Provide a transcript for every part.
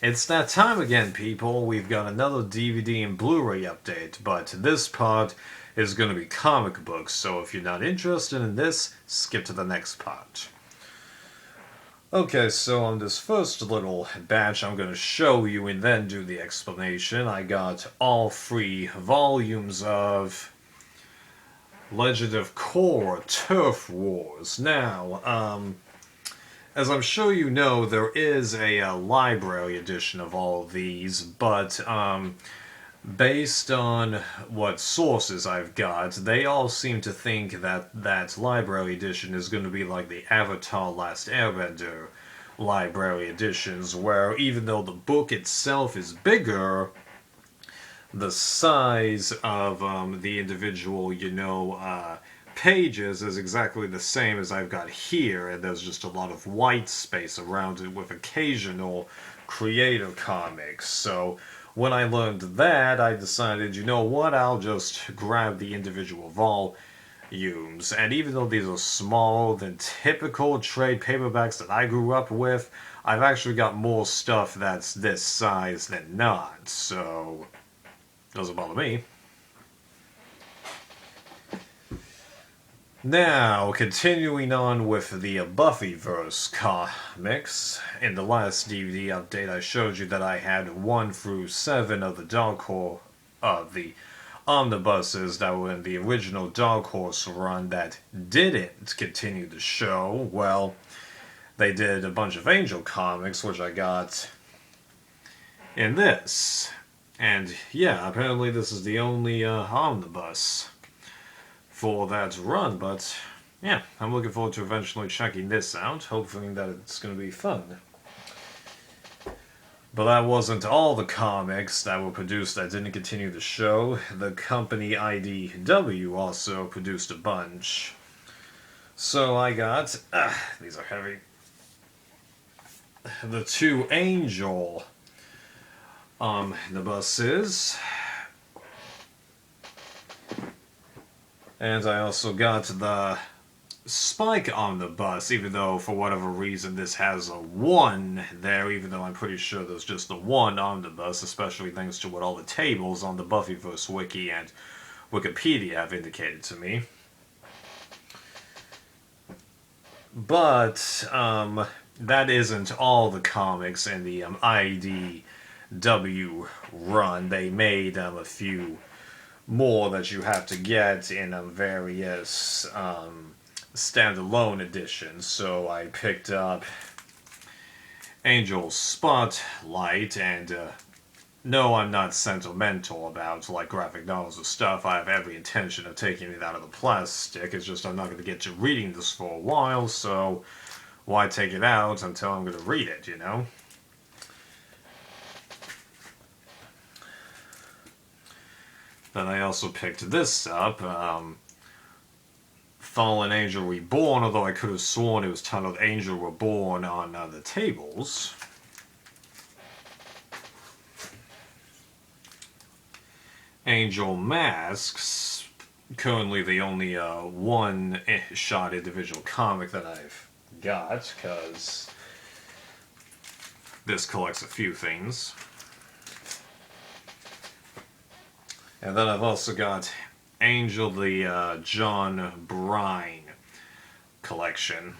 It's that time again, people. We've got another DVD and Blu-ray update, but this part is going to be comic books, so if you're not interested in this, skip to the next part. Okay, so on this first little batch I'm going to show you and then do the explanation. I got all 3 volumes of Legend of Korra Turf Wars. Now, as I'm sure you know, there is a library edition of all of these, but based on what sources I've got, they all seem to think that that library edition is going to be like the Avatar Last Airbender library editions, where even though the book itself is bigger, the size of the individual, pages is exactly the same as I've got here, and there's just a lot of white space around it with occasional creator comics. So when I learned that, I decided, you know what, I'll just grab the individual volumes. And even though these are smaller than typical trade paperbacks that I grew up with, I've actually got more stuff that's this size than not, so doesn't bother me. Now, continuing on with the Buffyverse comics, in the last DVD update I showed you that I had 1 through 7 of the Dark Horse, of the omnibuses that were in the original Dark Horse run that didn't continue the show. Well, they did a bunch of Angel comics, which I got in this. And yeah, apparently this is the only omnibus for that run, but yeah, I'm looking forward to eventually checking this out, hoping that it's going to be fun. But that wasn't all the comics that were produced that didn't continue the show. The company IDW also produced a bunch. So I got, these are heavy, the 2 Angel the buses. And I also got the Spike on the bus, even though for whatever reason this has a 1 there, even though I'm pretty sure there's just the 1 on the bus, especially thanks to what all the tables on the Buffyverse wiki and Wikipedia have indicated to me. But that isn't all the comics in the IDW run. They made a few more that you have to get in various standalone editions. So I picked up Angel Spotlight, and no, I'm not sentimental about like graphic novels or stuff. I have every intention of taking it out of the plastic. It's just I'm not going to get to reading this for a while, so why take it out until I'm going to read it, you know? Then I also picked this up, Fallen Angel Reborn, although I could have sworn it was titled Angel Reborn on the tables. Angel Masks, currently the only one-shot individual comic that I've got, because this collects a few things. And then I've also got Angel the John Brine collection.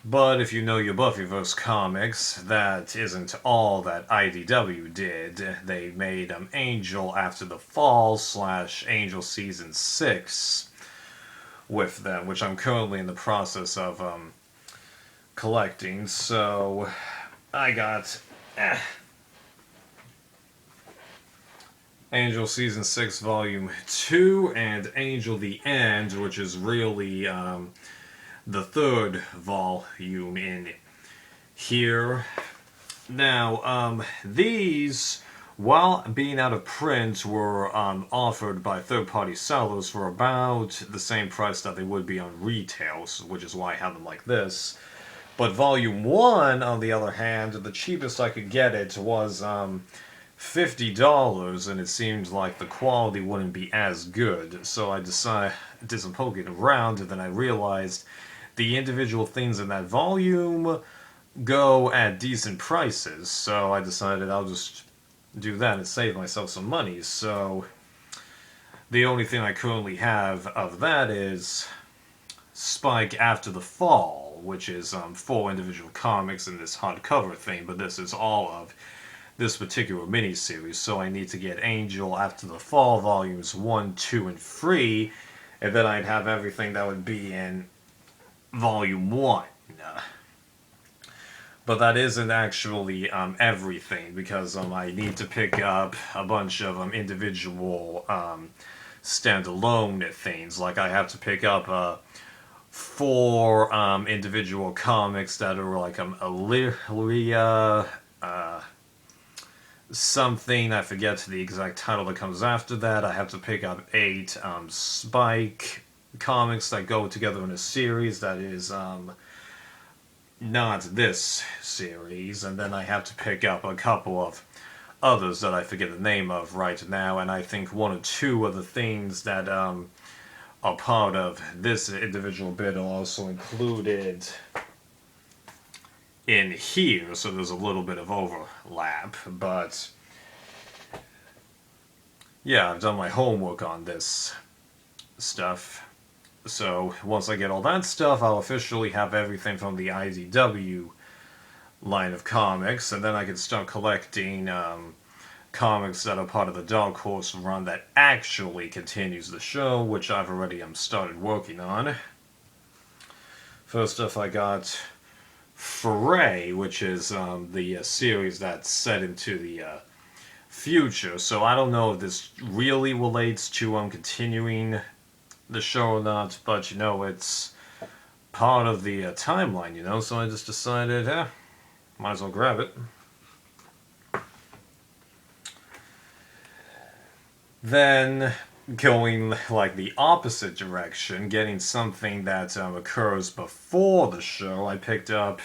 But if you know your Buffyverse comics, that isn't all that IDW did. They made Angel After the Fall / Angel Season 6 with them, which I'm currently in the process of collecting. So I got Angel Season 6 Volume 2 and Angel the End, which is really the 3rd volume in here. Now, these, while being out of print, were offered by third-party sellers for about the same price that they would be on retail, which is why I have them like this. But Volume 1, on the other hand, the cheapest I could get it was $50, and it seemed like the quality wouldn't be as good. So I did some poking around, and then I realized the individual things in that volume go at decent prices, so I decided I'll just do that and save myself some money. So the only thing I currently have of that is Spike After the Fall, which is 4 individual comics in this hardcover thing, but this is all of this particular miniseries, so I need to get Angel After the Fall volumes 1, 2, and 3, and then I'd have everything that would be in volume 1. But that isn't actually everything, because I need to pick up a bunch of individual standalone things. Like I have to pick up 4 individual comics that are like Illyria, something, I forget the exact title that comes after that. I have to pick up 8 Spike comics that go together in a series that is not this series, and then I have to pick up a couple of others that I forget the name of right now, and I think 1 or 2 of the things that are part of this individual bit are also included in here, so there's a little bit of overlap, but yeah, I've done my homework on this stuff. So once I get all that stuff, I'll officially have everything from the IDW line of comics, and then I can start collecting comics that are part of the Dark Horse run that actually continues the show, which I've already started working on. First off, I got Foray, which is the series that's set into the future, so I don't know if this really relates to continuing the show or not, but it's part of the timeline, so I just decided, might as well grab it. Then, going like the opposite direction, getting something that occurs before the show, I picked up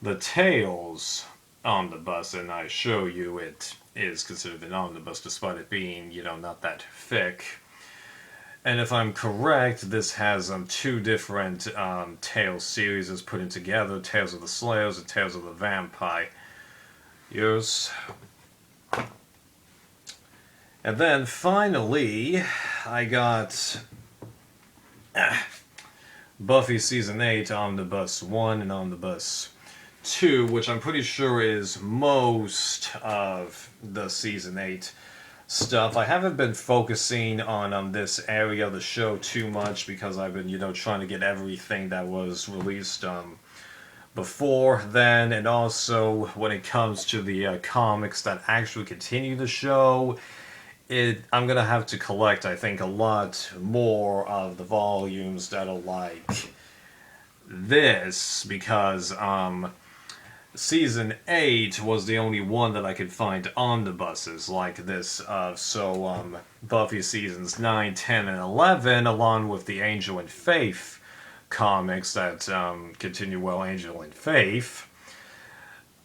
the Tales omnibus, and I show you it is considered an omnibus despite it being, not that thick. And if I'm correct, this has 2 different Tales series put in together, Tales of the Slayers and Tales of the Vampires. And then finally, I got Buffy Season 8 Omnibus 1 and Omnibus 2, which I'm pretty sure is most of the Season 8 stuff. I haven't been focusing on this area of the show too much because I've been, trying to get everything that was released before then, and also when it comes to the comics that actually continue the show, I'm gonna have to collect, I think, a lot more of the volumes that are like this, because Season 8 was the only one that I could find omnibuses like this. So Buffy Seasons 9, 10, and 11, along with the Angel and Faith comics that continue Angel and Faith,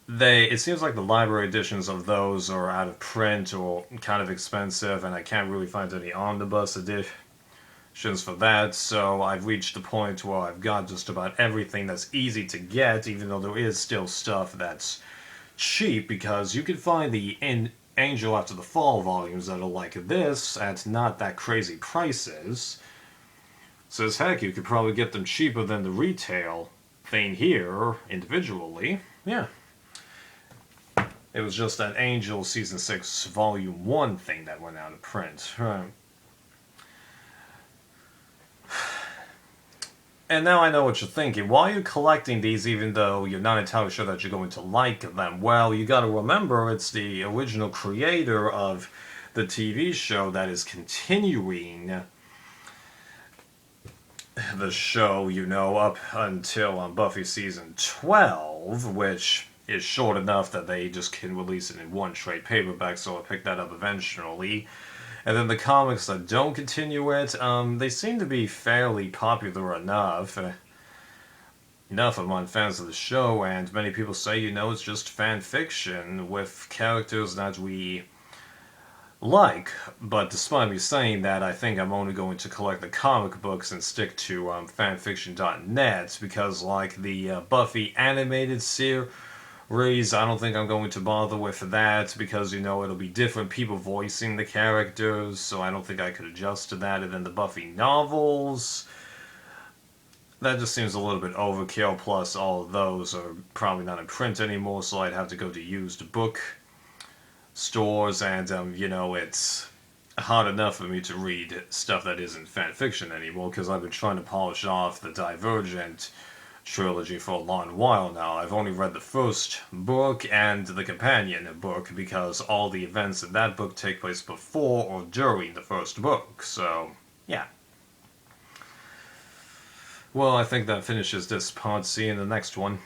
it seems like the library editions of those are out of print or kind of expensive, and I can't really find any omnibus editions for that, so I've reached the point where I've got just about everything that's easy to get, even though there is still stuff that's cheap, because you can find the Angel After the Fall volumes that are like this at not that crazy prices. Says heck, you could probably get them cheaper than the retail thing here individually. Yeah. It was just that Angel Season 6 Volume 1 thing that went out of print. Right. And now I know what you're thinking. Why are you collecting these even though you're not entirely sure that you're going to like them? Well, you gotta remember it's the original creator of the TV show that is continuing the show, up until Buffy Season 12, which is short enough that they just can release it in one trade paperback, so I picked that up eventually. And then the comics that don't continue it, they seem to be fairly popular enough among fans of the show, and many people say, it's just fan fiction with characters that we but despite me saying that, I think I'm only going to collect the comic books and stick to fanfiction.net, because like the Buffy animated series, I don't think I'm going to bother with that, because it'll be different people voicing the characters, so I don't think I could adjust to that. And then the Buffy novels, that just seems a little bit overkill, plus all of those are probably not in print anymore, so I'd have to go to used book stores, and it's hard enough for me to read stuff that isn't fan fiction anymore, because I've been trying to polish off the Divergent trilogy for a long while now. I've only read the first book and the companion book, because all the events in that book take place before or during the first book, so yeah. Well, I think that finishes this part. See you in the next one.